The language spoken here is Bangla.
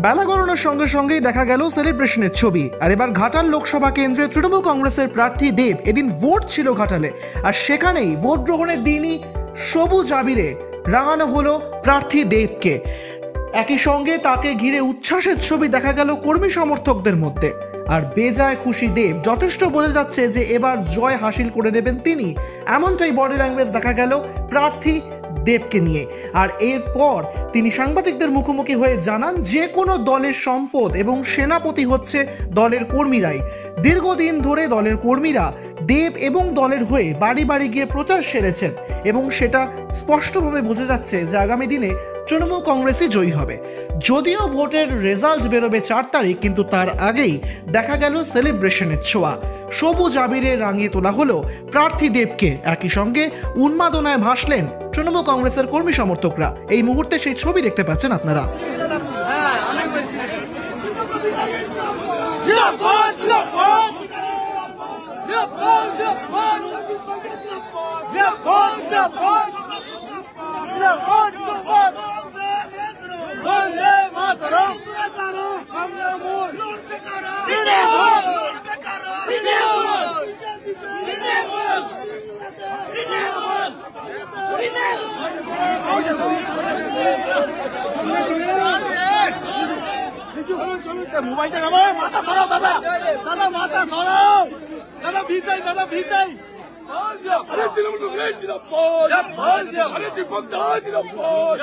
বেলা গড়ানোর সঙ্গে সঙ্গেই দেখা গেল সেলিব্রেশনের ছবি। আর এবার ঘাটাল লোকসভা কেন্দ্রে তৃণমূল কংগ্রেসের প্রার্থী দেব, এদিন ভোট ছিল ঘাটালে, আর সেখানেই ভোট গ্রহণের দিনই সবুজ আবিরে রাঙানো হলো প্রার্থী দেবকে। একই সঙ্গে তাকে ঘিরে উচ্ছ্বাসের ছবি দেখা গেল কর্মী সমর্থকদের মধ্যে। আর বেজায় খুশি দেব, যথেষ্ট বোঝা যাচ্ছে যে এবার জয় হাসিল করে দেবেন তিনি, এমনটাই বডি ল্যাঙ্গুয়েজ দেখা গেল প্রার্থী দেবকে নিয়ে। আর এরপর তিনি সাংবাদিকদের মুখোমুখি হয়ে জানান যে কোনো দলের সম্পদ এবং সেনাপতি হচ্ছে দলের কর্মীরাই। দীর্ঘদিন ধরে দলের কর্মীরা দেব এবং দলের হয়ে বাড়ি বাড়ি গিয়ে প্রচার সেরেছেন এবং সেটা স্পষ্টভাবে বোঝা যাচ্ছে যে আগামী দিনে তৃণমূল কংগ্রেসই জয়ী হবে। যদিও ভোটের রেজাল্ট বেরোবে 4 তারিখ, কিন্তু তার আগেই দেখা গেল সেলিব্রেশনের ছোঁয়া। সবুজ আবিরে রাঙিয়ে তোলা হলো প্রার্থী দেবকে। একই সঙ্গে উন্মাদনায় ভাসলেন তৃণমূল কংগ্রেসের কর্মী সমর্থকরা। এই মুহূর্তে সেই ছবি দেখতে পাচ্ছেন আপনারা। মোবাইলটা নামাও, মাথা সরাও দাদা, দাদা মাথা সরাও, দাদা ভিসাই, দাদা ভিসাই। আরে তৃণমূল কংগ্রেস জিন্দাবাদ, আরে দীপক দা জিন্দাবাদ।